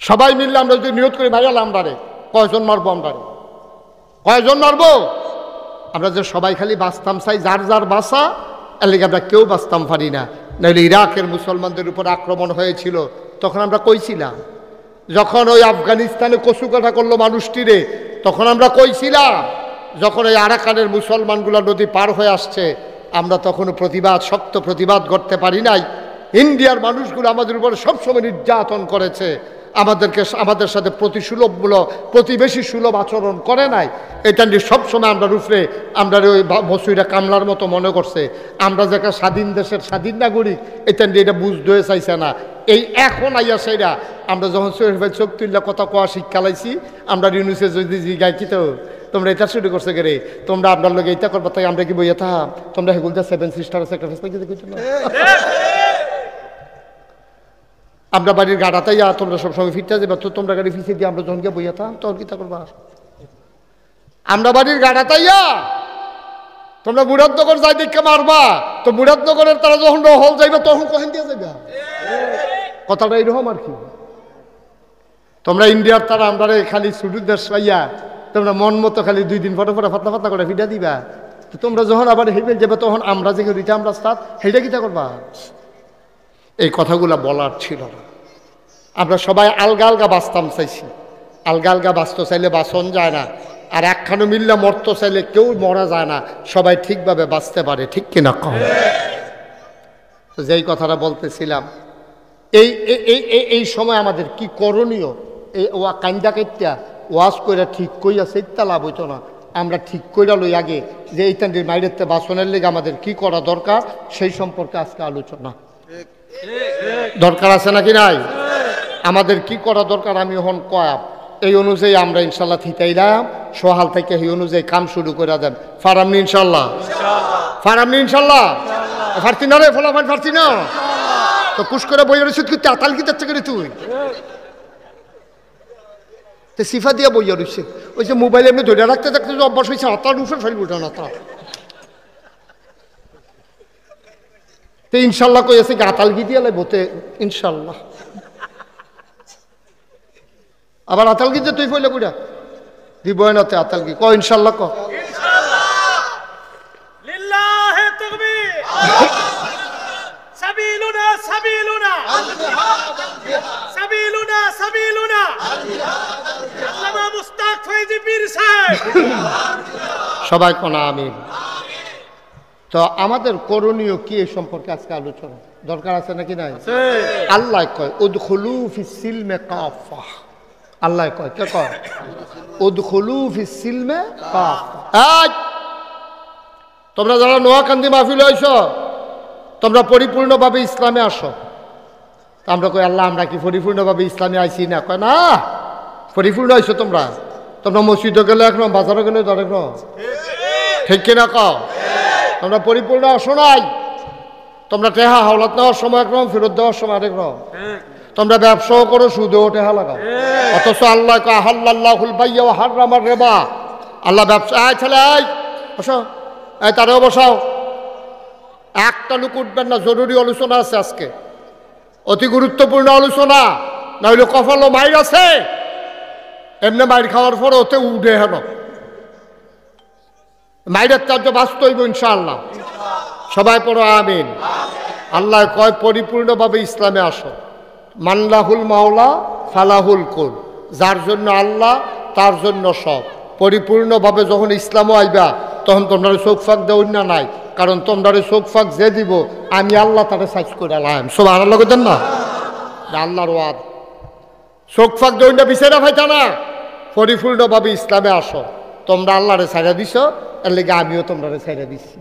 সবাই মিললে আমরা যদি নিয়ত করি ভাইয়াল আমরারে কয়জন মারবো, আমরারে কয়জন মারবো? আমরা যে সবাই খালি বাঁচতাম চাই, যার যার বাসা, এর লিগে আমরা কেউ বাঁচতাম পারি না। নাহলে ইরাকের মুসলমানদের উপর আক্রমণ হয়েছিল, তখন আমরা কইছিলাম, যখন ওই আফগানিস্তানে কচুকাটা করলো মানুষটিরে, তখন আমরা কইছিলাম, যখন ওই আরাকানের মুসলমানগুলো নদী পার হয়ে আসছে, আমরা তখনও প্রতিবাদ, শক্ত প্রতিবাদ করতে পারি নাই। ইন্ডিয়ার মানুষগুলো আমাদের উপর সবসময় নির্যাতন করেছে, আমাদের সাথে প্রতিবেশী সুলভ আচরণ করে নাই। এটা নিয়ে সবসময় আমরা রূপরে আমরা ওই বসুইরা কামলার মতো মনে করছে, আমরা যে একটা স্বাধীন দেশের স্বাধীন নাগরিক, এটা নিয়ে এটা বুঝতে হয়ে চাইছে না। এই এখন আইয়া সেইরা আমরা যখন শরীফ ভাই চোখ তুললে কথা কোয়া শিক্ষা লাইছি, আমরা ইউনুসে যদি জিগাই কি তো তোমরা এটা শুরু করছে গে রে, তোমরা আপনার লোক এইটা করবো, তাই আমরা কি বইয়া থাম, তোমরা হেগুলটা 7 সিস্টার স্যাক্রিফাইস পাইতে কিছু না। আমরা বাড়ির গাড়াতেই তোমরা সবসময় ফিরতে যাবে, তো তোমরা গাড়ি ফিসে দিয়ে আমরা যখন গিয়ে বইয়া থাম, তখন কিতা করবা? আমরা বাড়ির গাড়াতাইয়া তোমরা মুরাদনগর যাই দেখে মারবা, তো মুরাদনগরের তারা যখন হল যাইবে তখন কখন দিয়ে যাবে, কথাটা এইরকম আর কি। তোমরা ইন্ডিয়ার তারা আমরা খালি ছুটুর দেশ পাইয়া তোমরা মন মতো খালি 2 দিন পরে পরে ফাতলা ফাতলা করে ফিটা দিবা, তো তোমরা যখন আবার হেঁটে যাবে তখন আমরা যে রিটা আমরা স্টার্ট হেঁটে কিতা করবা? এই কথাগুলা বলার ছিল না। আমরা সবাই আলগা আলগা বাঁচতাম চাইছি, আলগা আলগা বাঁচতে চাইলে বাঁচন যায় না, আর একখানে মিললে মরতে চাইলে কেউ মরা যায় না, সবাই ঠিকভাবে বাঁচতে পারে, ঠিক কিনা কম? যেই কথাটা বলতেছিলাম, এই সময় আমাদের কি করণীয়? এই ওয়া কান্দা কাইত্যা ওয়াজ কইরা ঠিক কইয়া সেইটা লাভ হইতো না, আমরা ঠিক কইরা লই আগে যে এই তান্ডির মাইরেতে বাসনের লেগে আমাদের কি করা দরকার, সেই সম্পর্কে আজকে আলোচনা দরকার আছে নাকি নাই? আমাদের কি করা দরকার আমি এখন কয়াব, এই অনুযায়ী আমরা ইনশাল্লাহ থিতাইলাম, সোহাল থেকে এই অনুযায়ী কাম শুরু করে দেন। ফারামনি ইনশাল্লাহ, ফারামনি ইনশাল্লাহ, ফারতি না রে ফলাফল ফারতি না, তো পুশ করে বই রয়েছে তুই তাতাল কি যাচ্ছে করে তুই সিফা দিয়া বইয়া রয়েছে, ওই যে মোবাইল এমনি ধরে রাখতে থাকতে যে অভ্যাস হয়েছে, হাতার উঠে ফেলবো না তা। তো ইনশাল্লাহ কই আছে গাতাল গি দিয়ে লাগবো ইনশাল্লাহ, আবার আতাল গিতে তুই ফইলে কুড়া দিব না, তে আতাল গি ক ইনশাল্লাহ ক লিল্লাহি তাকবীর, সাবিলুনা সাবিলুনা সাবিলুনা সাবিলুনা আল্লামা মুস্তাক ফয়জি পীর সাহেব, সবাই কোনা আমিন। তো আমাদের করণীয় কি এই সম্পর্কে আজকে আলোচনা দরকার আছে নাকি নাই? আল্লাহ কয় উদখুলু ফিস সিলমে কাফা, আল্লাহ কয় কে কয় উদখুলু ফিস সিলমে কাফা। তোমরা যারা নোয়াকান্দি মাহফিল হইছো, তোমরা পরিপূর্ণভাবে ইসলামে আসো। আমরা কই আল্লাহ আমরা কি পরিপূর্ণভাবে ইসলামে আইছি না? কয় না, পরিপূর্ণ হইছো তোমরা। তোমরা মসজিদে গেলে একরকম, বাজারে গেলে একরকম, ঠিক কিনা কও? তোমরা পরিপূর্ণ আসো নাই। তোমরা টেহা হাওলাত নেওয়ার সময় একরকম, ফেরত দেওয়ার সময় আরেকরকম। তোমরা ব্যবসাও করো, সুদেও টেহা লাগাও, অথচ আল্লাহ কয় আহাল্লাল্লাহুল বাইয়া ওয়া হারামার রিবা। আল্লাহ ব্যবসা ছেলে বসো, তারাও বসাও, একটা লোক উঠবেন না, জরুরি আলোচনা আছে আজকে, অতি গুরুত্বপূর্ণ আলোচনা, না হইলে কপালও মাইর আছে, এমনি মাইর খাওয়ার পরে ওতে উঠে হেন মাইরের চার্য বাস্তব ইনশাআল্লাহ। সবাই পড়ো আমিন। আল্লাহ কয় পরিপূর্ণভাবে ইসলামে আসো। মানলাহুল মাওলা ফালাহুল কুল, যার জন্য আল্লাহ তার জন্য সব। পরিপূর্ণভাবে যখন ইসলামও আইবা, তখন তোমরা চোখ ফাঁক দেওয়ার না নাই, কারণ তোমরা চোখ ফাঁক যে দিব আমি আল্লাহ তারা সাইজ করে আলাম। সব আল্লাহ করতেন না, আল্লাহর ওয়াদ। চোখ ফাঁক দেওয়ার না বিচারা ভাইতা না, পরিপূর্ণভাবে ইসলামে আসো। তোমরা আল্লাহরে ছাইড়া দিছ, এর লেগে আমিও তোমরা ছাইড়া দিচ্ছি।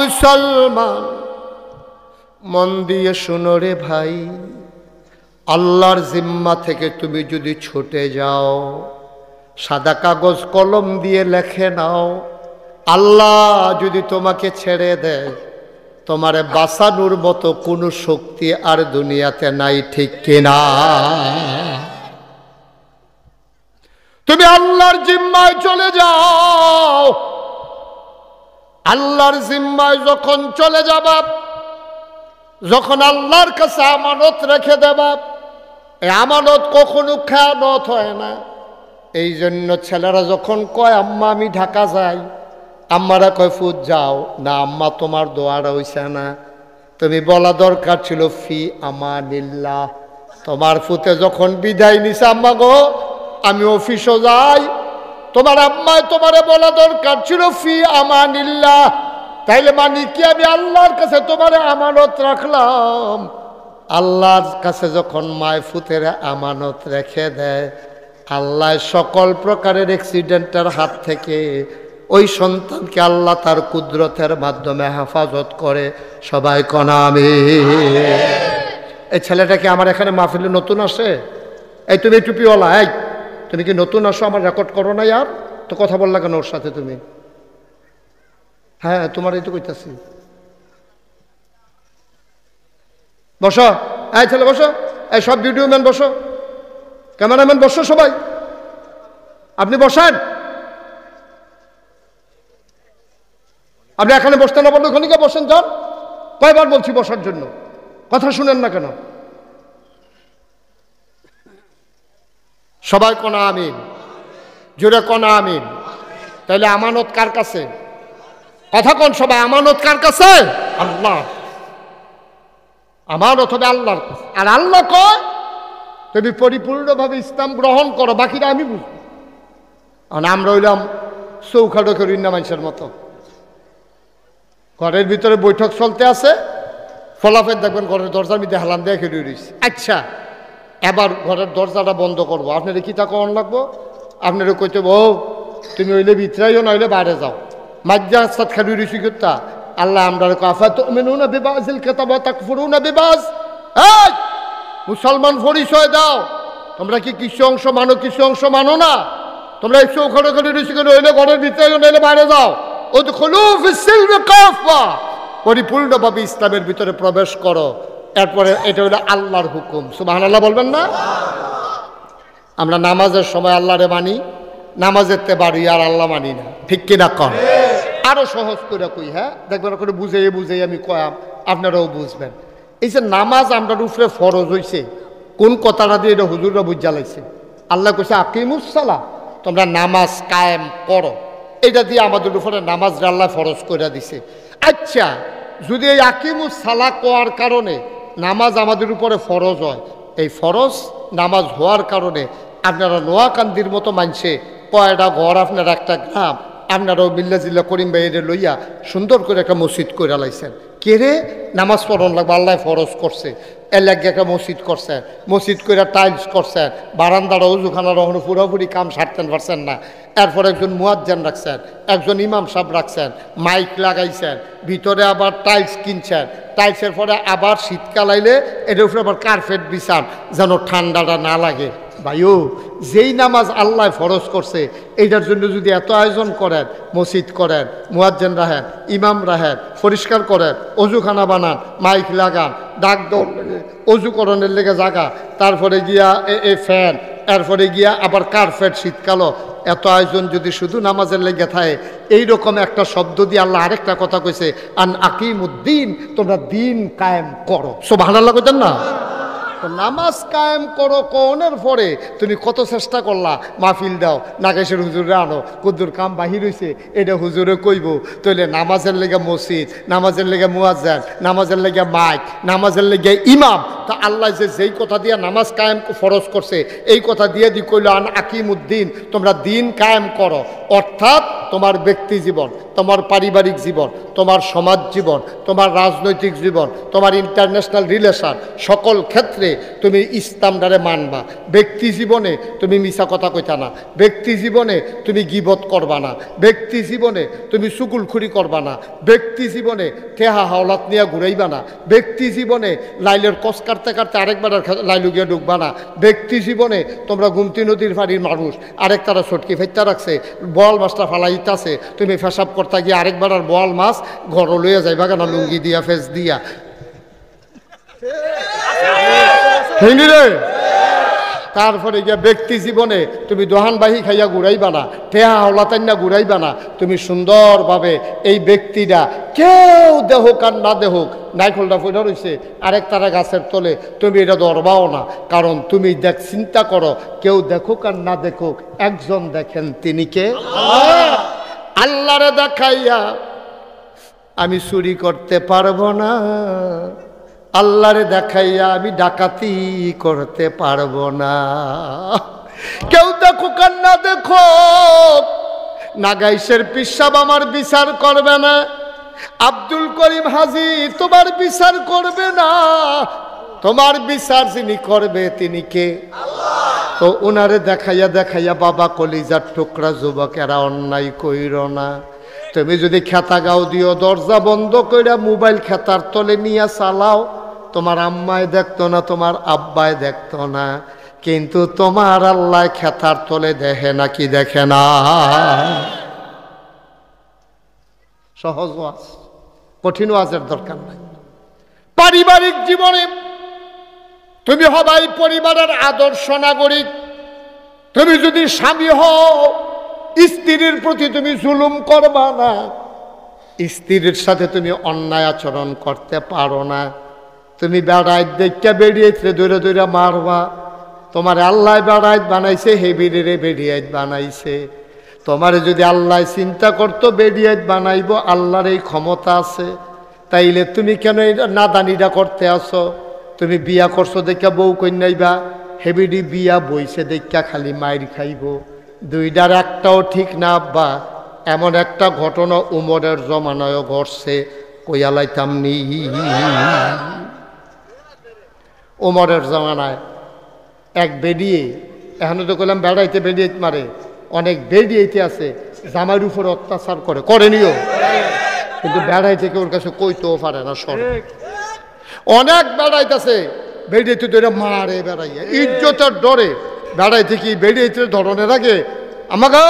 মুসলমান মন দিয়ে শুনো রে ভাই, আল্লাহর জিম্মা থেকে তুমি যদি ছুটে যাও, সাদা কাগজ কলম দিয়ে লেখে নাও, আল্লাহ যদি তোমাকে ছেড়ে দেয়, তোমারে বাঁচানোর মতো কোনো শক্তি আর দুনিয়াতে নাই, ঠিক কিনা? তুমি আল্লাহর জিম্মায় চলে যাও। আল্লাহর জিম্মায় যখন চলে যাবা, যখন আল্লাহর কাছে আমানত রেখে দেবা, এই আমানত কখনো খেয়ানত হয় না। এই জন্য ছেলেরা যখন কয় আম্মা আমি ঢাকা যাই, আম্মারা কয় ফুট যাও না, আম্মা তোমার দোয়াটা হইছে না, তুমি বলা দরকার ছিল ফি আমানিল্লাহ। তোমার ফুতে যখন বিদায় নিছে আম্মা গো আমি অফিসও যাই, তোমার আম্মায় তোমারে বলা দরকার ছিল ফি আমানিল্লাহ। তাইলে মানে কি আমি আল্লাহর কাছে তোমারে আমানত রাখলাম। আল্লাহর কাছে যখন মায় ফুতের আমানত রেখে দেয়, আল্লাহ সকল প্রকারের অ্যাক্সিডেন্টের হাত থেকে ওই সন্তানকে আল্লাহ তার কুদরতের মাধ্যমে হেফাজত করে। সবাই কনা আমিন। এই ছেলেটাকে আমার এখানে মাহফিলে নতুন আসে? এই তুমি টুপিওয়ালা, এই তুমি কি নতুন আসো? আমার রেকর্ড করো না ইয়ার, তো কথা বললা কেন ওর সাথে তুমি? হ্যাঁ তোমার এই তো কইতাছি। বসো, এই ছেলে বসো, এই সব ভিডিও ম্যান বসো, ক্যামেরাম্যান বসো, সবাই আপনি বসেন। আপনি এখানে বসতে না বললে ওখানে গিয়ে বসেন। যান, কয়বার বলছি বসার জন্য, কথা শুনেন না কেন? সবাই কনা আমিন, জোরে কনা আমিন। তাহলে আমানত কার কাছে? কথা কোন সবাই, আমানত কার কাছে? আল্লাহ। আমানত হবে আল্লাহর কাছে। আর আল্লাহ কয় তুমি পরিপূর্ণভাবে ইসলাম গ্রহণ করো, বাকিটা আমি বুঝবো। আর আমরা হইলাম চৌখাটো করি না মানুষের মতো। ঘরের ভিতরে বৈঠক চলতে আছে, ফলাফল দেখবেন ঘরের দরজার মধ্যে হেলান দিয়ে খেলে রয়েছে। আচ্ছা এবার ঘরের দরজাটা বন্ধ করবো, আপনারা কি তা কখন লাগবো? আপনারা কইতে ও তুমি হইলে ভিতরাইও না হইলে বাইরে যাও, মাজ্জা সাত খেলে রয়েছি কিতা আল্লাহ আমরা কাফা তো মেনুনা বিবাজিল কেতাবা তাকফুরুনা বিবাজ। এই মুসলমান পরিচয় দাও, তোমরা কি কিছু অংশ মানো কিছু অংশ মানো না? তোমরা একটু ওখানে করে রয়েছি কেন? হইলে ঘরের ভিতরে নইলে বাইরে যাও। উদখুলু ফিস-সিলমি কাফা, পরিপূর্ণভাবে ইসলামের ভিতরে প্রবেশ করো। এরপরে এটা হলো আল্লাহর হুকুম। সুবহানাল্লাহ বলবেন না? আমরা নামাজের সময় আল্লাহরে মানি, নামাজের তে বাড়ি আর আল্লাহ মানি না, ঠিক কিনা কন? আরো সহজ করে কই, হ্যাঁ দেখবেন করে বুঝাই বুঝাই আমি কয়াম, আপনারাও বুঝবেন। এই যে নামাজ আমরা উপরে ফরজ হইছে, কোন কথাটা দিয়ে এটা হুজুররা বুঝা লাইছে? আল্লাহ কইছে আকিমুস সালাহ, তোমরা নামাজ কায়েম করো। এটা দিয়ে আমাদের উপরে নামাজ আল্লাহ ফরজ করে দিছে। আচ্ছা যদি এই আকিমুস সালাহ করার কারণে নামাজ আমাদের উপরে ফরজ হয়, এই ফরজ নামাজ হওয়ার কারণে আপনারা নোয়াকান্দির মতো মানছে কয়টা ঘর, আপনার একটা গ্রাম, আপনারাও মিল্লা জিল্লা করিম ভাইয়ের লইয়া সুন্দর করে একটা মসজিদ করে লাইছেন। কে রে নামাজ পড়ন লাগবে, আল্লাহ ফরজ করছে, এর লাগে একটা মসজিদ করছেন, মসজিদ করে টাইলস করছেন, বারান্দাটা উজুখানার ওখানে পুরোপুরি কাম সারতেন পারছেন না। এরপর একজন মুয়াজ্জিন রাখছেন, একজন ইমাম সাহেব রাখছেন, মাইক লাগাইছেন, ভিতরে আবার টাইলস কিনছেন, টাইলসের পরে আবার শীতকাল আইলে এটার উপরে আবার কার্পেট বিছান যেন ঠান্ডাটা না লাগে। ভাইও যেই নামাজ আল্লাহ ফরজ করছে এইটার জন্য যদি এত আয়োজন করেন, মসজিদ করেন, মুয়াজ্জিন রাখেন, ইমাম রাখেন, পরিষ্কার করেন, অজুখানা বানান, মাইক লাগান, ডাক দৌড় অজুকরণের লেগে জায়গা, তারপরে গিয়া এ ফ্যান, এরপরে গিয়া আবার কার্পেট শীতকালও, এত আয়োজন যদি শুধু নামাজের লেগে থাকে, এইরকম একটা শব্দ দিয়ে আল্লাহ আরেকটা কথা কইছে, আন আকিমুদ্দিন, তোমরা দিন কায়েম করো। সুবহানাল্লাহ কইতেন না? তো নামাজ কায়েম করো কোনের পরে তুমি কত চেষ্টা করলা, মাহফিল দাও, নাগেশের হুজুরে আনো, কুদ্দুর কাম বাহির হইছে এটা হুজুরে কইব, তাইলে নামাজের লেগে মসজিদ, নামাজের লেগে মুয়াজ্জিন, নামাজের লেগে মাইক, নামাজের লেগে ইমাম। তা আল্লাহ যে যেই কথা দিয়ে নামাজ কায়েম ফরজ করছে এই কথা দিয়ে দি কইল আন আকিমুদ্দিন, তোমরা দিন কায়েম করো। অর্থাৎ তোমার ব্যক্তি জীবন, তোমার পারিবারিক জীবন, তোমার সমাজ জীবন, তোমার রাজনৈতিক জীবন, তোমার ইন্টারন্যাশনাল রিলেশন, সকল ক্ষেত্রে তুমি ইসলামটারে মানবা। ব্যক্তি জীবনে তুমি মিছা কথা কইতা না, ব্যক্তি জীবনে তুমি গীবত করবা না, ব্যক্তি জীবনে তুমি চুগুলখুরি করবা না, ব্যক্তি জীবনে টেহা হাওলাত নিয়ে ঘুরাইবা না, ব্যক্তি জীবনে লাইলের কস কাটতে কাটতে আরেকবার লাইলু গিয়ে ঢুকবা না, ব্যক্তি জীবনে তোমরা গুমতি নদীর ফাড়ির মানুষ আরেক তারা ছটকি ফেটটা রাখছে, বল মাছটা ফালাইতাছে, তুমি ফেসাব করতে গিয়ে আরেকবার আর বল মাছ ঘর লইয়া যাইবা কেন লুঙ্গি দিয়া ফেস দিয়া। তারপরে গিয়া ব্যক্তি জীবনে তুমি দোহানবাহী খাইয়া ঘুরাইবা না, ঠেহা হলাতান্না ঘুরাইবা না। তুমি সুন্দরভাবে এই ব্যক্তিটা কেউ দেহক আর না দেহক, নাইকলটা ফুটা রয়েছে আরেক তারা গাছের তলে, তুমি এটা ধরবাও না। কারণ তুমি চিন্তা করো, কেউ দেখুক আর না দেখুক, একজন দেখেন, তিনি কে? আল্লাহরে দেখাইয়া আমি চুরি করতে পারবো না, আল্লাহরে দেখাইয়া আমি ডাকাতি করতে পারবো না। কেউ দেখুক আর না দেখুক, নাগাইশের পিসাব আমার বিচার করবে না, আব্দুল করিম হাজি তোমার বিচার করবে না। তোমার বিচার যিনি করবে তিনি কে? তো ওনারে দেখাইয়া দেখাইয়া বাবা কলিজার টুকরা যুবকেরা অন্যায় কইর না। তুমি যদি খেতা গাও দিও, দরজা বন্ধ কইরা মোবাইল খেতার তলে নিয়ে চালাও, তোমার আম্মায় দেখতো না, তোমার আব্বায় দেখতো না, কিন্তু তোমার আল্লাহ খেতার তলে দেখে নাকি দেখে না? সহজ ওয়াজ, কঠিন ওয়াজের দরকার নাই। পারিবারিক জীবনে তুমি হবাই পরিবারের আদর্শ নাগরিক। তুমি যদি স্বামী হও, স্ত্রীর প্রতি তুমি জুলুম করবা না, স্ত্রীর সাথে তুমি অন্যায় আচরণ করতে পারো না। তুমি বেড়াইত দেখে বেরিয়েছে দূরে দূরে মারবা, তোমার আল্লাহ বেড়াইত বানাইছে, হে বেরিয়ে বেরিয়াইত বানাইছে। তোমার যদি আল্লাহ চিন্তা করতো বেরিয়াইত বানাইব, আল্লাহর এই ক্ষমতা আছে, তাইলে তুমি কেন এটা নাদানিটা করতে আসো? তুমি বিয়া করছো দেখা বউ কন্যাইবা, হেবিডি বিয়া বইছে দেখা খালি মাইর খাইব। দুইটার একটাও ঠিক না আব্বা। এমন একটা ঘটনা উমরের জমানায় ঘটছে, কইয়ালাইতাম নি। উমরের জমানায় এক বেডিয়ে, এখনো তো কইলাম বেড়াইতে বেডিয়ে মারে, অনেক বেডিয়েতে আছে জামাইয়ের উপর অত্যাচার করে, করেনিও, কিন্তু বেড়াইতে কেউ ওর কাছে কইতেও পারে না। সর অনেক বেড়াইতেছে, বেড়িয়েতে ধরে মারে বেড়াইয়া ইজ্জতের ডরে। বেড়াইতে কি বেড়িয়েতে ধরনের আগে আমাকে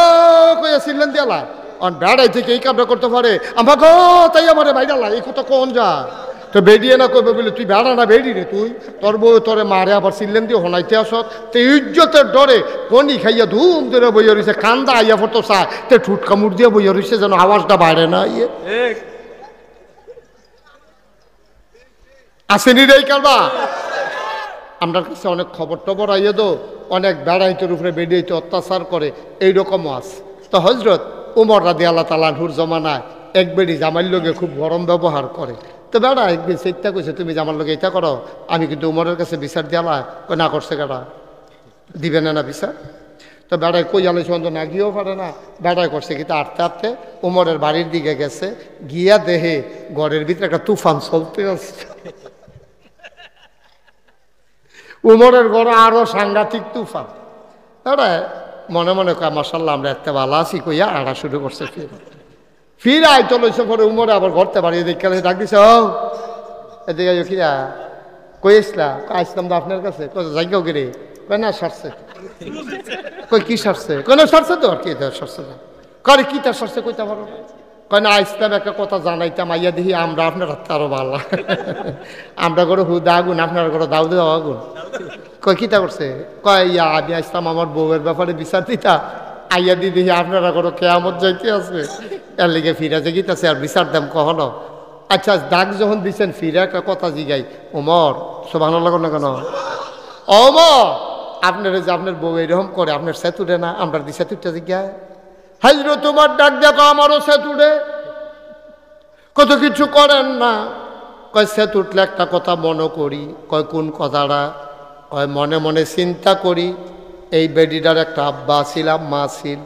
কইয়াছিলেন দিয়ালা, আর বেড়াই থেকে এই কামটা করতে পারে, আমাকে তাই আমারে বাইরালা, এই কথা কোন যা তো বেরিয়ে না কইবে বলে তুই বেড়া না বেরি রে, তুই তোর বউ তোরে মারে আবার চিল্লেন দিয়ে হনাইতে আসত। তো ইজ্জতের ডরে কনি খাইয়া ধুম ধরে বইয়া রয়েছে, কান্দা আইয়া ফটো চা তে ঠুট কামড় দিয়ে বইয়া রয়েছে, যেন আওয়াজটা বাইরে না। ইয়ে আসেনি রে কারবা। আমার কাছে অনেক খবর টবর আইয়ে দো, অনেক বেড়াইতের উপরে বেরিয়েতে অত্যাচার করে, এইরকমও আছে। তো হজরত উমর রাদিয়াল্লাহু তাআলা আনহুর জমানায় এক বেড়ি জামাইর লোকে খুব গরম ব্যবহার করে। তো বেড়া একদিন সেইটা কইছে, তুমি জামার লোকে এটা করো, আমি কিন্তু উমরের কাছে বিচার দিয়ালা। কই না করছে কেডা, দিবে না বিচার? তো বেড়ায় কই আলোচনা তো না গিয়েও পারে না। বেড়ায় করছে কিন্তু আটতে আটতে উমরের বাড়ির দিকে গেছে, গিয়া দেহে ঘরের ভিতরে একটা তুফান চলতে আছে। উমরের ঘরে আরো সাংঘাতিক তুফান। বেড়ায় মনে মনে কয় মাশাআল্লাহ আমরা এত ভালো আছি, কইয়া আড়া শুরু করছে। ফির আইতো লইছে, পরে উমরে আবার ঘরতে বাড়িয়ে দেখে ডাক দিছে, ও এদিকে কিরা কই আসলা? আসলাম তো আপনার কাছে। যাইগাও গিরে? কয় না সারছে। কই কি সারছে? কয় না সারছে তো। আর কি সারছে না? করে কি তার সারছে কইতে পারো না? কয় না আসলাম একটা কথা জানাইতাম, আইয়া দেখি আমরা আপনার হাতে আরো ভালো, আমরা করে হুদা আগুন, আপনার করে দাউ দেওয়া আগুন। কয় কিতা করছে? কয় ইয়া আমি আসলাম আমার বউয়ের ব্যাপারে বিচার দিতা, আইয়া দি দেখি আপনারা করো কেয়ামত যাইতে আছে, এর লিগে ফিরা যে গীতাছে আর বিচার দাম কখনো। আচ্ছা ডাক যখন দিচ্ছেন ফিরে একটা কথা জিগাই, ওমর সুবহানাল্লাহ না কেন? ওমর আপনার যে আপনার বউ এরকম করে, আপনার সেতুরে না? আমরা দি সেতুরটা জিজ্ঞায়, হাজরো তোমার ডাক দেখো আমারও সেতুরে, কত কিছু করেন না। কয় সেতু উঠলে একটা কথা মনে করি। কয় কোন কথাটা? কয় মনে মনে চিন্তা করি, এই বেডিটার একটা আব্বা ছিল, মা ছিল,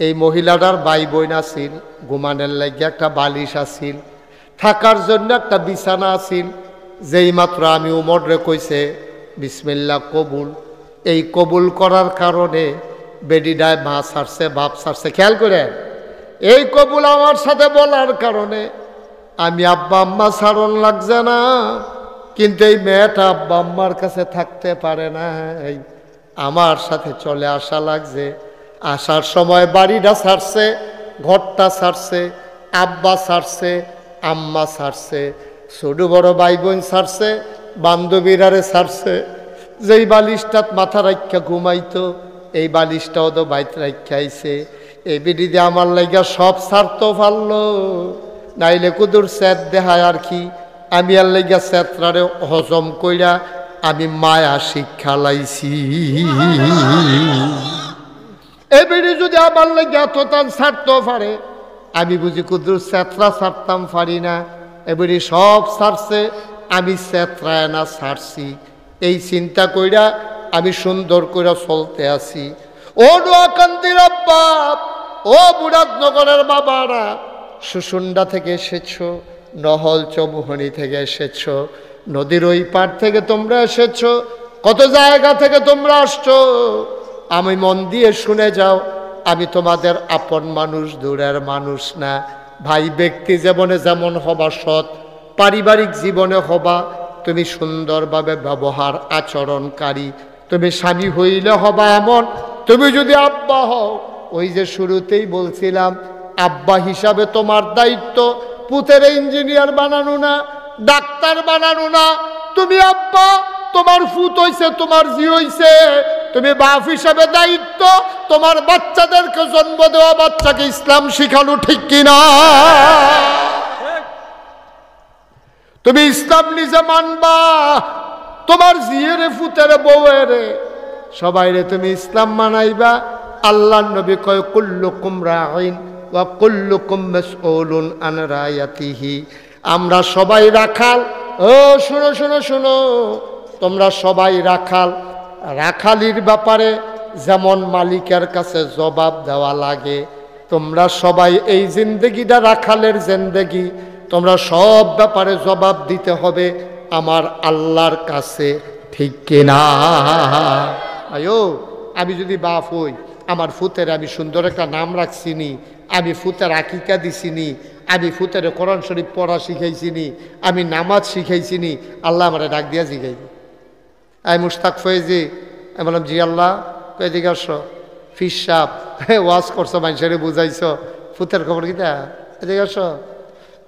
এই মহিলাটার ভাই বোন আছিল, ঘুমানের লাগে একটা বালিশ আছিল, থাকার জন্য একটা বিছানা আছিল। যেই মাত্র আমি উমরে কইছে বিসমিল্লাহ কবুল, এই কবুল করার কারণে বেডিডায় মা ছাড়ছে, বাপ ছাড়ছে। খেয়াল করে, এই কবুল আমার সাথে বলার কারণে আমি আব্বা আম্মা ছাড়ন লাগছে না, কিন্তু এই মেয়েটা আব্বা আম্মার কাছে থাকতে পারে না, আমার সাথে চলে আসা লাগছে। আসার সময় বাড়িটা ছাড়ছে, ঘরটা ছাড়ছে, আব্বা ছাড়ছে, আম্মা ছাড়ছে, ছোট বড় ভাই বোন ছাড়ছে, বান্ধবীরারে ছাড়ছে। যেই বালিশটাত মাথা রাখা ঘুমাইতো এই বালিশটাও তো বাইত রাখাইছে। এই বিডিতে আমার লাইগা সব স্বার্থ ফাললো, নাইলে কুদুর স্যাত দেখায় আর কি। আমি আর লাইগা স্যাতরারে হজম কইরা আমি মায়া শিক্ষা লাইছি। এই বিডি যদি আমার লাইগা এত তার স্বার্থ পারে, আমি বুঝি কুদুর স্যাতরা ছাড়তাম পারি না। এবারে সব ছাড়ছে, আমি স্যাতরায় না ছাড়ছি। এই চিন্তা কইরা আমি সুন্দর করে চলতে আছি। ও নোয়াকান্দির আব্বা, ও মুরাদনগরের বাবারা, সুসুন্ডা থেকে এসেছো, নহল চৌমুহনী থেকে এসেছো, নদীর ওই পার থেকে তোমরা এসেছো, কত জায়গা থেকে তোমরা আসছো। আমি মন দিয়ে শুনে যাও, আমি তোমাদের আপন মানুষ, দূরের মানুষ না। ভাই ব্যক্তি জীবনে যেমন হবা সৎ, পারিবারিক জীবনে হবা তুমি সুন্দরভাবে ব্যবহার আচরণকারী। তুমি স্বামী হইলে হবা এমন, তুমি যদি আব্বা হও, ওই যে শুরুতেই বলছিলাম, আব্বা হিসাবে তোমার দায়িত্ব পুতের ইঞ্জিনিয়ার বানানো না, ডাক্তার বানানো না। তুমি আব্বা, তোমার ফুত হইছে, তোমার জি হইছে, তুমি বাপ হিসাবে দায়িত্ব তোমার বাচ্চাদেরকে জন্ম দেওয়া, বাচ্চাকে ইসলাম শিখানো, ঠিক কিনা? তুমি ইসলাম নিজে মানবা, তোমার জিয়ের ফুতের বউয়েরে সবাইরে তুমি ইসলাম মানাইবা। আল্লাহ নবী কয় কুল্লুকুম রাঈন ওয়া কুল্লুকুম মাসউলুন আন রায়াতিহি। আমরা সবাই রাখাল। ও শুনো শুনো শুনো, তোমরা সবাই রাখাল। রাখালির ব্যাপারে যেমন মালিকের কাছে জবাব দেওয়া লাগে, তোমরা সবাই এই জিন্দেগিটা রাখালের জিন্দেগি, তোমরা সব ব্যাপারে জবাব দিতে হবে আমার আল্লাহর কাছে, ঠিক কিনা? আয়ো, আমি যদি বাপ হই, আমার ফুতের আমি সুন্দর একটা নাম রাখছিনি, আমি ফুতের আকিকা দিছিনি, আমি ফুতের কোরআন শরীফ পড়া শিখাইছিনি, আমি নামাজ শিখাইছিনি, আল্লাহ আমার ডাক দিয়া শিখাইবে। আমি মুশতাক ফয়েজি, আমি বললাম জি আল্লাহ। কয়ে দিকে আসো ফিস সাপ ওয়াজ করছো, মানুষের বুঝাইছ, ফুতের খবর কিটা, এদিকে আসো,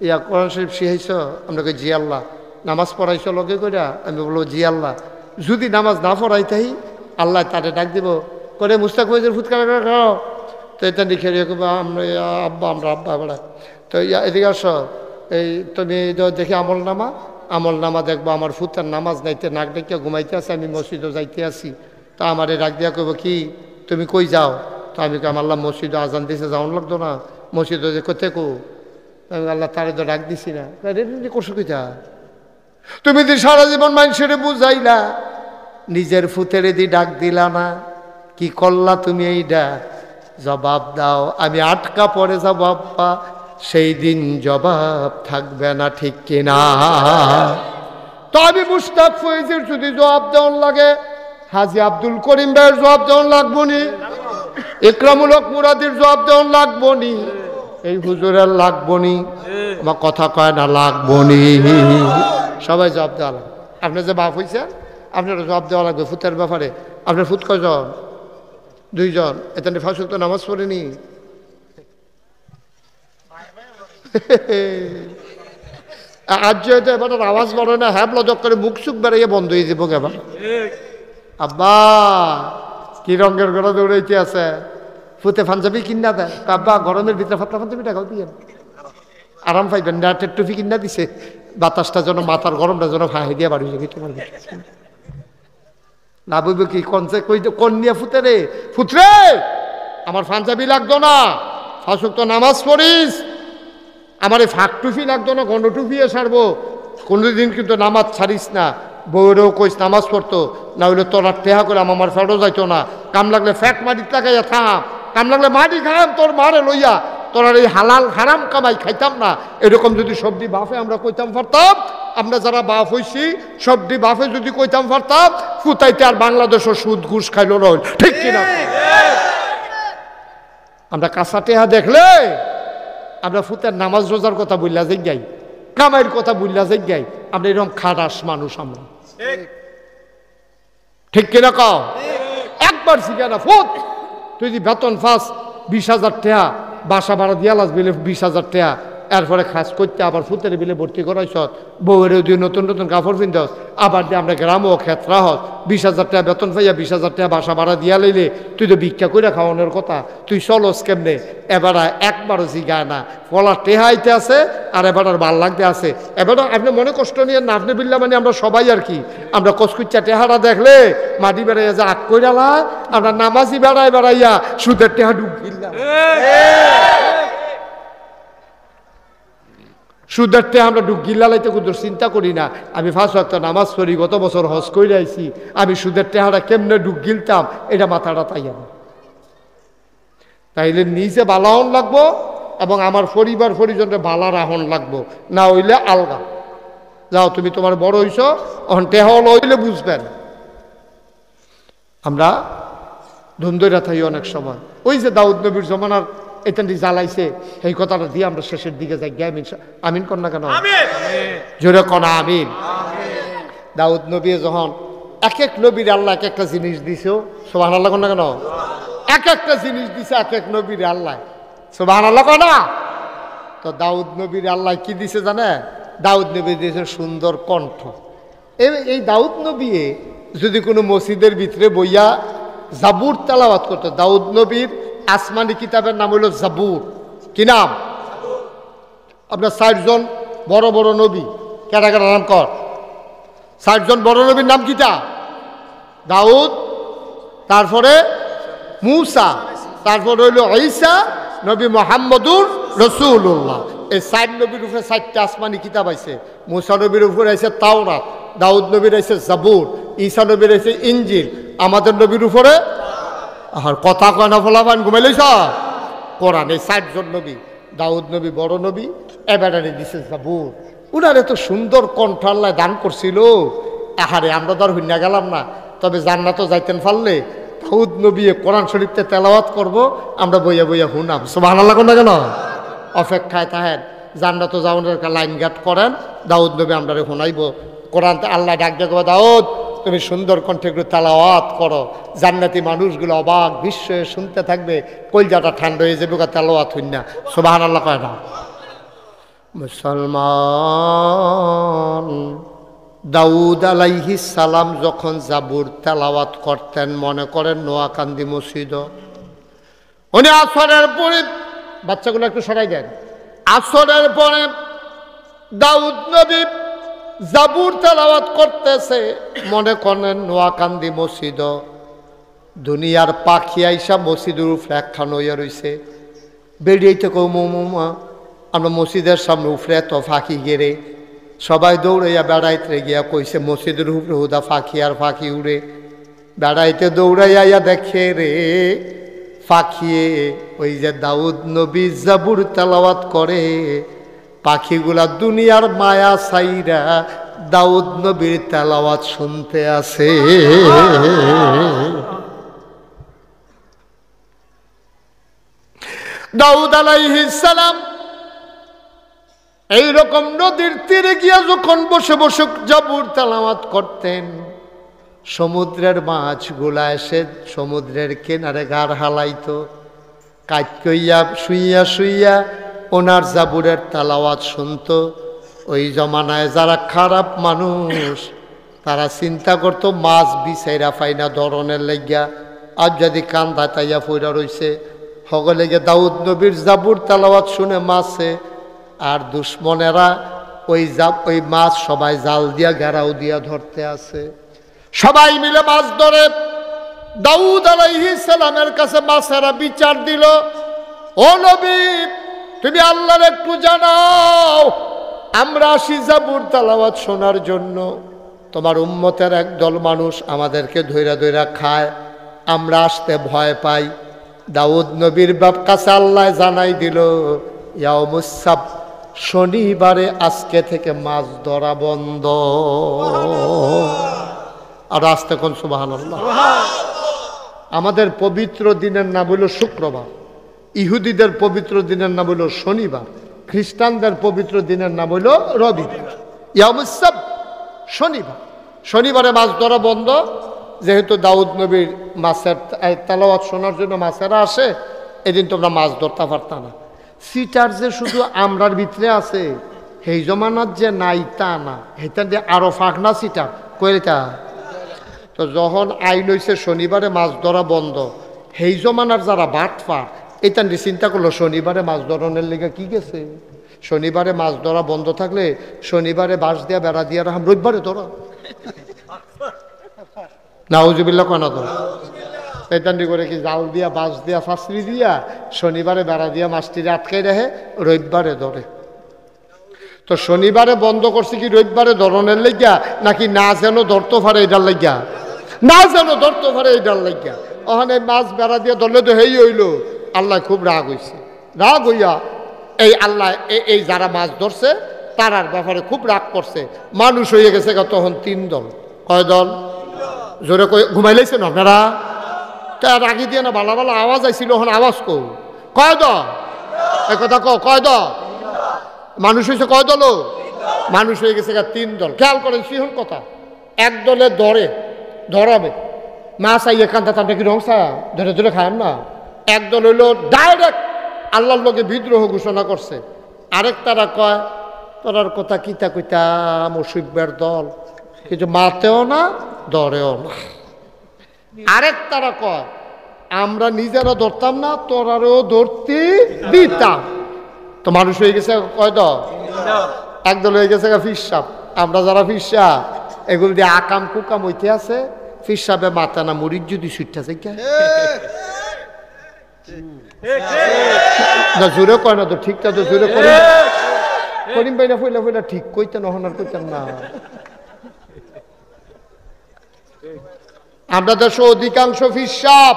ইয়া কোরআন শরীফ শিখাইছ? আমরা কই জি আল্লাহ। নামাজ পড়াইছ লগে কইরা? আমি বলবো জি আল্লাহ। যদি নামাজ না পড়াইতাই আল্লাহ তারে ডাক দিব, করে মুস্তাক ফয়েজের ফুৎকার খাও। তো এটা লিখে আমরা আব্বা, আমরা আব্বা বেড়া। তো এদিকে আসো, এই তুমি দেখি আমল নামা দেখবো আমার ফুতের নামাজ নাইতে নাক ডেকে ঘুমাইতে আছে, আমি মসজিদও যাইতে আসি। তা আমার ডাক দিয়া কইব কি তুমি কই যাও? তো আমি আল্লাহ মসজিদে আজান দিছে, যাওয়ান লাগতো না, মসজিদে যে কোথায় কো? আমি আল্লাহ তারে তো ডাক দিছি না। করছো কিটা? তুমি তো সারা জীবন মানুষের বুঝাইলা, নিজের ফুতের দি ডাক দিলা না, কি করলা তুমি? এইটা জবাব দাও। আমি আটকা পড়ে যাবো আব্বা, সেই দিন জবাব থাকবে না, ঠিক কিনা? তো আমি মুশতাক ফয়েজের যদি জবাব দেওয়ার লাগে, হাজি আব্দুল করিম ভাইয়ের জবাব দেওয়ার লাগবো নি, ইকরামুল হক মুরাদির জবাব দেওয়ার লাগবো নি, এই হুজুরের লাগবো নি, আমার কথা কয় না লাগবো নি, সবাই জবাব দেওয়া লাগবে। আপনার যে বাপ হয়েছে আপনার জবাব দেওয়া লাগবে ফুতের ব্যাপারে। আপনার ফুত কয়জন? 2 জন। এখানে 5 ওয়াক্ত নামাজ পড়েনি? আজ যেহেতু এবার আওয়াজ বড় না, হ্যাঁ লজক করে মুখ সুখ বেড়াইয়ে বন্ধ হয়ে যাবো। এবার আব্বা কি রঙের ঘরে দৌড়াইতে আছে, ফুতে পাঞ্জাবি কিনা দেয়। আব্বা গরমের ভিতরে ফাতলা পাঞ্জাবি টাকাও দিয়ে আরাম পাইবেন না, টুপি কিনা দিছে, বাতাসটা যেন মাথার গরমটা যেন ফাঁহে দিয়ে বাড়ি যাবে তোমার না। বুঝবো কি কোন নিয়ে ফুতে রে, ফুতরে আমার পাঞ্জাবি লাগতো না, 5 ওয়াক্ত নামাজ পড়িস, আমার এই ফাঁক টুপি লাগতো না, গন্ড টুপিয়ে ছাড়বো, কোনোদিন কিন্তু নামাজ ছাড়িস না। বউরেও কইস নামাজ পড়তো, না হইলে তোরা টেহা করে আমার ফ্যাটও যাইতো না। কাম লাগলে ফ্যাট মাটি লাগাইয়া থাম, কাম লাগলে মাটি খাম তোর মারে লইয়া, তোরা এই হালাল হারাম কামাই খাইতাম না। এরকম যদি সবজি বাফে আমরা কইতাম পারতাম, আমরা যারা বাপ হইছি সবজি বাফে যদি কইতাম পারতাম, ফুতাইতে আর বাংলাদেশও সুদ ঘুষ খাইল রইল, ঠিক কিনা? আমরা কাঁচা টেহা দেখলে আমরা ফুতের নামাজ রোজার কথা বললা যে যাই, কামাইয়ের কথা বললা যে যাই, আমরা এরকম খারাস মানুষ আমরা, ঠিক কিনা কও? একবার শিখে না ফুত, তুই যদি বেতন পাস 20,000 টাকা, বাসা ভাড়া দিয়া লাস বলে 20,000 টাকা, এরপরে খাস করতে আবার ফুতের বিলে ভর্তি করাইছ, বউয়ের দিয়ে নতুন নতুন কাপড় পিনতেছ, আবার দিয়ে আমরা গ্রামও ক্ষেত্রা হস, 20,000 টাকা বেতন পাইয়া 20,000 টাকা বাসা ভাড়া দিয়া লইলে তুই তো ভিক্ষা করে খাওয়ানোর কথা, তুই চলস কেমনে? এবার একবারও জিগায় না, ফলা টেহাইতে আছে আর এবার আর ভাল লাগতে আছে। এবার আপনি মনে কষ্ট নিয়ে না, আপনি বিল্লা মানে আমরা সবাই আর কি, আমরা কচকুচ্চা টেহারা দেখলে মাটি বেড়াইয়া যে আগ কইরালা, আমরা নামাজি বেড়াইয়া সুদের টেহা ডুব গিল্লাম, সুদের টেহা আমরা ডুব গিল্লালাইতে কোনো চিন্তা করি না। আমি 5 ওয়াক্ত নামাজ পড়ি, গত বছর হজ করে আইছি, আমি সুদের টেহাটা কেমনে ডুব গিলতাম এটা মাথাটা তাইয়া না। তাইলে নিজে বালাহন লাগবো এবং আমার পরিবার পরিজনকে বালা রাহন লাগবো, না হইলে আলগা যাও, তুমি তোমার বড় হইছ অন টেহা হইলে বুঝবেন। আমরা ধুমদইরা থাকি অনেক সময়, ওই যে দাউদ নবীর জমানার এখানটি জ্বালাইছে এই কথাটা দিয়ে আমরা শেষের দিকে যাই। আমিন কর না কেন? জোরে কনা আমিন। দাউদ নবী যখন এক এক নবীর আল্লাহ এক একটা জিনিস দিছে, সুবহানাল্লাহ কর না কেন? এক একটা জিনিস দিছে এক এক নবীর আল্লাহ, সুবহানাল্লাহ কর না? তো দাউদ নবীর আল্লাহ কি দিছে জানে? দাউদ নবী দিয়েছে সুন্দর কণ্ঠ। এই দাউদ নবী যদি কোনো মসজিদের ভিতরে বইয়া জাবুর তেলাওয়াত করতো, দাউদ নবীর আসমানি কিতাবের নাম হইল জাবুর। কি নাম? আপনার 60 জন বড় বড় নবী কেটা কেটা নাম কর? 60 জন বড় নবীর নাম কিটা? দাউদ, তারপরে মূসা, তারপরে হইল ঈসা, নবী মুহাম্মদুর রাসূলুল্লাহ। এই 60 নবীর উপরে 60টা আসমানি কিতাব আছে। মূসা নবীর উপরে আছে তাওরাত, দাউদ নবীর আছে জাবুর, ঈসা নবীর আছে ইনজিল, আমাদের নবীর উপরে আর কথা কয় না ফলাফান ঘুমাই লইছ কোরআন। এই 60 জন নবী, দাউদ নবী বড় নবী, এবারে দিছে জাবুর। উনার এত সুন্দর কণ্ঠ আল্লাহ দান করছিল, আহারে আমরা তো আর হইনা গেলাম না। তবে জান্নাতও যাইতেন পারলে দাউদ নবী কোরআন শরীফতে তেলাওয়াত করব, আমরা বইয়া বইয়া হুনাম। সুবহানাল্লাহ কোন না কেন? অপেক্ষায় তাহেন জান্নাতও যাওয়ার লাইন গাট করেন, দাউদ নবী আমরা শুনাইব কোরআন। আল্লাহ ডাক ডাক, দাউদ তুমি সুন্দর কণ্ঠে একটু তেলাওয়াত করো, জান্নাতি মানুষগুলো অবাক বিস্ময়ে শুনতে থাকবে, কলজাটা ঠান্ডা হয়ে যাবে তেলাওয়াত হইন না। সুবহানাল্লাহ কয় না? মুসলমান দাউদ আলাইহিস সালাম যখন জাবুর তেলাওয়াত করতেন, মনে করেন নোয়াকান্দি মসজিদ, উনি আসরের পরে, বাচ্চাগুলো একটু সরাই দেন, আসরের পরে দাউদ নবী জাবুর তেলাওয়াত করতেছে, মনে করেন নোয়াকান্দি মসজিদ। দুনিয়ার পাখি আইসা মসজিদের উপরে একখান হইয়া রইছে, বেরিয়েতে কৌ মৌমা আমরা মসজিদের সামনে উফরে তো ফাঁকি গেড়ে, সবাই দৌড়াইয়া বেড়াইতে গিয়া কইছে মসজিদের উপরে হুদা ফাঁকি আর ফাঁকি উড়ে। বেড়াইতে দৌড়াইয়া দেখে রে পাখিয়ে ওই যে দাউদ নবী জাবুর তেলাওয়াত করে, পাখিগুলা দুনিয়ার মায়া সাইরা দাউদ নবীর তেলাওয়াত শুনতে আছে। দাউদ আলাইহিস সালাম এইরকম নদীর তীরে গিয়া যখন বসে বসে জাবুর তেলাওয়াত করতেন, সমুদ্রের মাছগুলা এসে সমুদ্রের কিনারে গাড় হালাইতো, কাজ কইয়া শুইয়া শুইয়া ওনার জাবুরের তেলাওয়াত শুনতো। ওই জমানায় যারা খারাপ মানুষ তারা চিন্তা করতো মাছ বিচাইরা পাই না ধরনের লাগিয়া, আর যদি কান্দা তাইয়া ফইরা রইছে, সকলে গিয়ে দাউদ নবীর জাবুর তেলাওয়াত শুনে মাছে, আর দুশ্মনেরা ওই মাছ সবাই জাল দিয়া ঘেরাও দিয়া ধরতে আছে। সবাই মিলে মাছ ধরে দাউদ আলাইহিস সালামের কাছে মাছেরা বিচার দিল, ও নবী তুমি আল্লাহর একটু জানাও, আমরা আসি জাবুর তেলাওয়াত শোনার জন্য, তোমার উম্মতের একদল মানুষ আমাদেরকে ধইরা ধইরা খায়, আমরা আসতে ভয় পাই। দাউদ নবীর বাপ কাছে আল্লাহ জানাই দিল, ইয়াউমুস সাbt, শনিবারে আজকে থেকে মাছ ধরা বন্ধ। আর আসতে কোন সুবহানাল্লাহ। আমাদের পবিত্র দিনের নাম হইল শুক্রবার, ইহুদিদের পবিত্র দিনের নাম হইল শনিবার, খ্রিস্টানদের পবিত্র দিনের নাম হইল রবিবার। ইয়াউমুস সাbt, শনিবার। শনিবারে মাছ ধরা বন্ধ, যেহেতু দাউদ নবীর মাছের তেলাওয়াত শোনার জন্য মাছেরা আসে, এদিন তোমরা মাছ ধরতে পারত না। সিটার যে শুধু আমরার ভিতরে আছে সেই জমানার যে নাই তা না, সেইটা দিয়ে আরো ফাঁকনা সিটার কইটা। তো যখন আইন হয়েছে শনিবারে মাছ ধরা বন্ধ, সেই জমানার যারা বাটফার এটা নিয়ে চিন্তা করলো শনিবারে মাছ ধরনের লেগে কি গেছে, শনিবারে মাছ ধরা বন্ধ থাকলে শনিবারে বাঁশ দিয়া বেড়া দিয়া রাখাম, রবিবারে ধরা নাউজুবিল্লাহ কনা তো শয়তানি করে কি জাল দিয়া বাঁশ দিয়া ফাঁসরি দিয়া শনিবারে বেড়া দিয়া মাছটিরে আটকাই রাখে, রবিবারে ধরে। তো শনিবারে বন্ধ করছে কি রবিবারে ধরনের লাগিয়া নাকি না যেন ধরতে পারে এটার লাগিয়া, না যেন ধরতে পারে এটার লাগিয়া। ওখানে মাছ বেড়া দিয়ে ধরলে তো হেই হইল, আল্লাহ খুব রাগ হইছে। রাগ হইয়া এই আল্লাহ এই যারা মাছ ধরছে তারার ব্যাপারে খুব রাগ করছে। মানুষ হয়ে গেছে তখন 3 দল। কয় দল? জোরে কই ঘুমাইলেছেন আপনারা? তার আগে দিয়ে না ভালো ভালো আওয়াজ আইছিল, এখন আওয়াজ কয় দল? এই কথা কয় দল? মানুষ হয়েছে কয় দল? মানুষ হয়ে গেছে 3 দল। খেয়াল করেন সিহন কথা, এক দলে ধরাবে মাছ আইয়ে কান্তা তান্তা কি রংসা ধরে ধরে খায় না। এক দল হইল ডাইরেক্ট আল্লাহর লোকে বিদ্রোহ ঘোষণা করছে। আরেক তারা কয় তোরার কথা কিতা কইতা মুসিবের দল, কিছু মাতেও না ধরেও না। আরেক তারা কয় আমরা নিজেরা ধরতাম না, তোরারও ধরতে দিতাম। তো মানুষ হয়ে গেছে কয় দল? একদল হয়ে গেছে ফিরসাপ। আমরা যারা ফিরসাপ এগুলো দিয়ে আকাম কুকাম হইতে আছে, ফিরসাপে মাথা না মুড়ির যদি সুইটটা না জোরে কয় না তো ঠিকটা তো জোরে করিম ভাই না ফইলা ফইলা ঠিক কইতেন নহনার কইতেন না। আমরা দেশে অধিকাংশ ফিরসাপ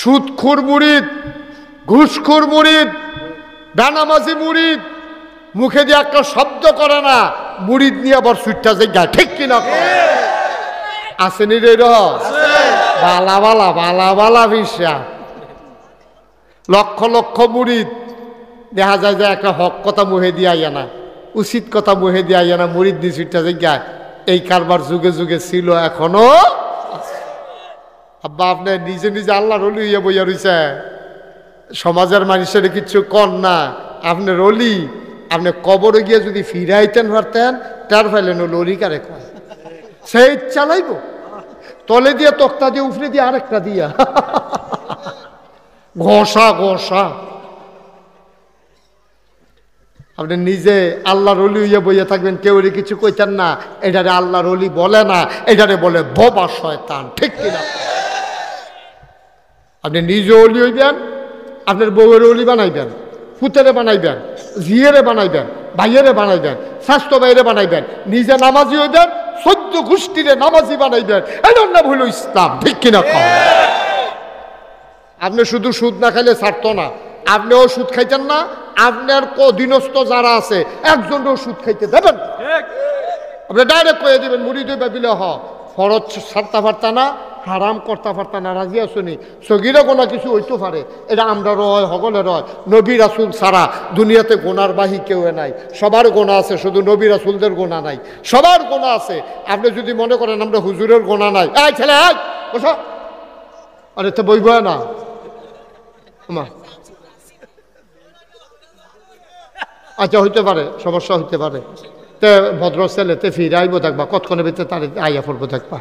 সুদখোর মুরিদ, ঘুষখোর মুরিদ, বেনামাজি মুরিদ, মুখে দিয়ে একটা শব্দ করে না, মুরিদ নিয়ে আবার সুইটটা জায়গা, ঠিক কিনা? আসেনি রে বালা বালা বালা বালা ফিরসাপ, লক্ষ লক্ষ মুরিদ। দেখা যায় যে একটা হক কথা মুহে দিয়ে আইয়া না, উচিত কথা মুহে দিয়ে আইয়া না, মুরিদ দিয়ে সুইটটা জায়গা। এই কারবার যুগে যুগে ছিল, এখনো। আব্বা আপনি নিজে নিজে আল্লাহর ওলি হইয়া বইয়া রইছে, সমাজের মানুষের কিছু কর না। আপনার অলি, আপনি কবরে গিয়ে যদি ফিরাইতেন পারতেন, তার ফাইলেন লরি কারে কয় সেই চালাইব, তলে দিয়ে তক্তা দিয়ে উফরে দিয়ে আরেকটা দিয়া ঘষা ঘষা। আপনি নিজে আল্লাহর ওলি হইয়া বইয়া থাকবেন, কেউ কিছু কইতেন না, এটারে আল্লাহর ওলি বলে না, এটারে বলে বোবা শয়তান, ঠিক কিনা? আপনি নিজে অলি হইবেন, আপনার বউয়ের অলি বানাইবেন, পুতেরে বানাইবেন, ঝিয়েরে বানাইবেন, ভাইয়েরে বানাইবেন, স্বাস্থ্য ভাইয়েরে বানাইবেন, নিজে নামাজি হইবেন, 14 গোষ্ঠীরে নামাজি বানাইবেন, এটার নাম হইল ইসলাম, ঠিক কিনা? আপনি শুধু সুদ না খাইলে ছাড়তো না, আপনিও সুদ খাইতেন না, আপনার অধীনস্থ যারা আছে একজনও সুদ খাইতে দেবেন। আপনি ডাইরেক্ট কয়ে দেবেন মুড়ি দই ভাবিলে ফরজ ছাড়তে পারতা না, হারাম করতে পারতা না, রাজি আসুনি। সগিরা গোনা কিছু হইতে পারে, এটা আমরা রয় হগলে রয়। নবী রাসুল ছাড়া দুনিয়াতে গোনার বাহি কেউ নাই, সবার গোনা আছে, শুধু নবী রাসুলদের গোনা নাই, সবার গোনা আছে। আপনি যদি মনে করেন আমরা হুজুরের গোনা নাই, এই ছেলে বসো, আরে তো বইব না আমা। আচ্ছা হইতে পারে, সমস্যা হইতে পারে। তে ভদ্র ছেলে তে ফিরে আইব দেখবা, কতক্ষণের ভিতরে তার আইয়া পড়বো দেখবা।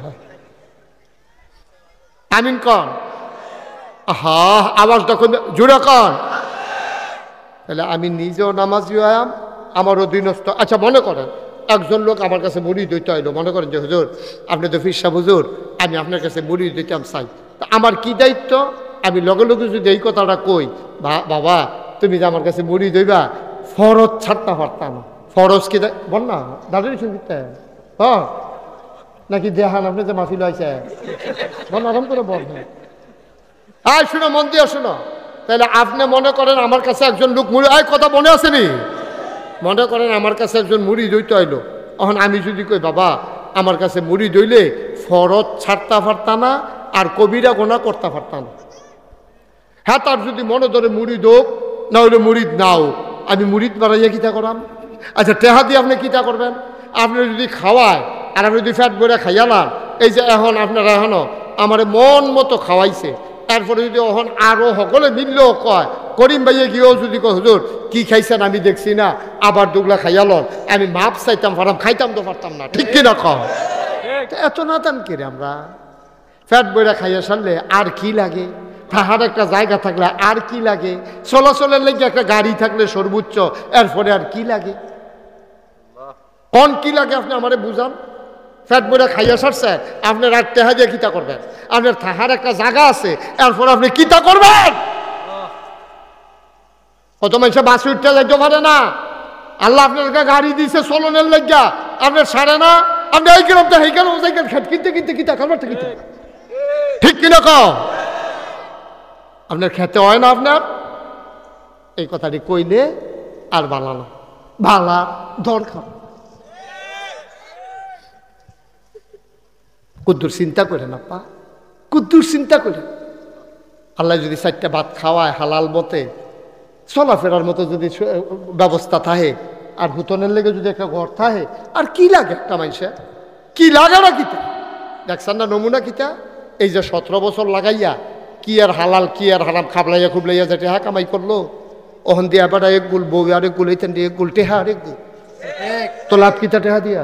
আমিন কন, হা আওয়াজটা কমে জোরে কন। তাহলে আমি নিজেও নামাজি হইয়াম, আমার অধীনস্থ। আচ্ছা মনে করেন একজন লোক আমার কাছে মুড়ি দইতে আইলো, মনে করেন যে হুজুর আপনি তো ফিরসা হুজুর, আমি আপনার কাছে মুড়ি দিতাম চাই, তা আমার কি দায়িত্ব? আমি লগে লগে যদি এই কথাটা কই, বাবা তুমি যে আমার কাছে মুড়ি দইবা, ফরজ ছাড়তে পারতাম না। ফরজ কি বল না দাঁড়িয়ে শুনতে নাকি দেহান আপনি যে মাফিল হয়েছে বল, আরাম করে বল। হ্যাঁ শুনো, মন দিয়ে শুনো। তাহলে আপনি মনে করেন আমার কাছে একজন লোক মুড়ি, কথা মনে আসেনি? মনে করেন আমার কাছে একজন মুড়ি দইতে আইলো, এখন আমি যদি কই বাবা আমার কাছে মুড়ি দইলে ফরজ ছাড়তে পারতাম না, আর কবিরা গোনা করতে পারতাম না। হ্যাঁ তার যদি মনে ধরে মুড়ি দোক, না হইলে মুড়িদ নাও, আমি মুড়িদ বাড়াইয়া কিতা করাম? আচ্ছা টেহা দিয়ে আপনি কিতা করবেন? আপনি যদি খাওয়ায় আর আপনি যদি ফ্যাট বইরা খাইয়ালাম, এই যে এখন আপনারা এখনো আমার মন মতো খাওয়াইছে, তারপরে যদি এখন আরো সকলে মিললেও কয় করিম ভাইয়া গিয়েও যদি কয় হুজুর কি খাইছেন আমি দেখছি না, আবার দুগলা খাইয়ালন, আমি মাপ চাইতাম পারতাম, খাইতাম তো পারতাম না, ঠিক কিনা কম? এত না দান কিরে আমরা ফ্যাট বইরা খাইয়া সারলে আর কি লাগে? তাহার একটা জায়গা থাকলে আর কি লাগে? চলাচলের লেগে একটা গাড়ি থাকলে সর্বোচ্চ, এরপরে আর কি লাগে? কোন কি লাগে আপনি আমারে বুঝান। ফ্যাট বইরা খাইয়া সারছে, আপনার আর টেহা দিয়ে কিতা করবেন? আপনার তাহার একটা জায়গা আছে, এরপর আপনি কিতা করবেন? কত মানুষে বাস উঠতে যাইতে পারে না, আল্লাহ আপনার গাড়ি দিয়েছে চলনের লেগা, আপনার সারে না, আপনি এই গেলাম তো এই গেলাম যাই খেত কিনতে কিনতে কিতা করবার কিনতে, ঠিক কিনা কও? আপনার খেতে হয় না আপনার? এই কথাটি কইলে আর বালা না, বালা দরকার। কুদ্দুর চিন্তা করেন আপা, কুদ্দুর চিন্তা করেন। আল্লাহ যদি 4টা ভাত খাওয়ায় হালাল মতে, চলাফেরার মতো যদি ব্যবস্থা থাকে, আর হুতনের লেগে যদি একটা ঘর থাকে, আর কি লাগে একটা মানুষের? কি লাগে না কিতা? দেখছেন না নমুনা কিতা? এই যে 17 বছর লাগাইয়া কি আর হালাল কি আর হারাম খাবলাইয়া খুবলাইয়া যেটা হ্যাঁ কামাই করলো, ওহন দিয়ে আবার এক গুল বউ আর এক গুল, এইখান দিয়ে এক গুল টেহা আর এক গুল, তো লাভ কিতা টেহা দিয়া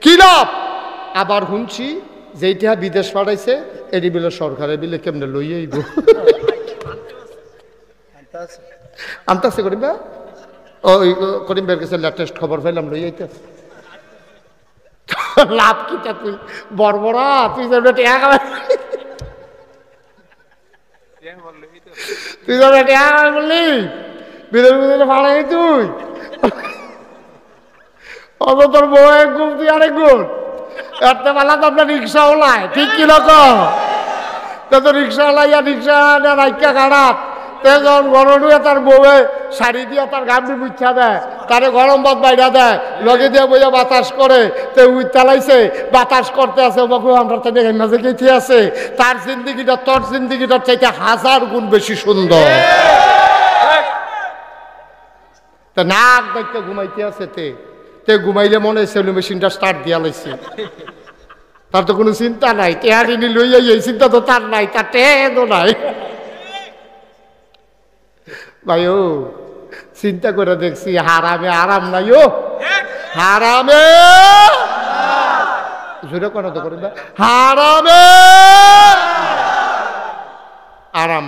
কি লাভ? আবার শুনছি যেইটা বিদেশ পাঠাইছে এটি বিলে সরকারের বিলে কেমনে লইয়াইব, আনতাছে করিম ভাই, ওই করিম ভাইয়ের কাছে লেটেস্ট খবর পাইলাম লইয়াইতেছে। লাভ কিটা তুই বড়বড়া, তুই যাবে টেহা খাবে, তুই যাবে টেহা খাবে বললি বিদেশ বিদেশে ভাড়াই তুই, অত তোর বউ এক গুণ তুই আরেক গুণ, এত বেলা তো আপনার রিক্সাওয়ালায়, ঠিক কি রকম? তো রিক্সাওয়ালাইয়া রিক্সা রাইকা খারাপ, যখন গরম হয়ে তার বউয়ে শাড়ি দিয়ে তার গামড়ি মুছা দেয়, তারে গরম ভাত বাইরা দেয়, লগে দিয়ে বইয়া বাতাস করে, তো উই চালাইছে বাতাস করতে আছে, আমরা তো মাঝে গেছে আছে, তার জিন্দিগিটা তোর জিন্দিগিটার চাইতে 1000 গুণ বেশি সুন্দর। তা নাক দেখতে ঘুমাইতে আছে, তে ঘুমাইলে মনে হয় সেলু মেশিনটা স্টার্ট দিয়া লাইছে, তার তো কোনো চিন্তা নাই, টেহারিনি লইয়া এই চিন্তা তো তার নাই, তার টেহো নাই। ভাই ও চিন্তা করে দেখছি হারামে আরাম নাই, ও হারামে জোরে কোনো তো করে হারামে আরাম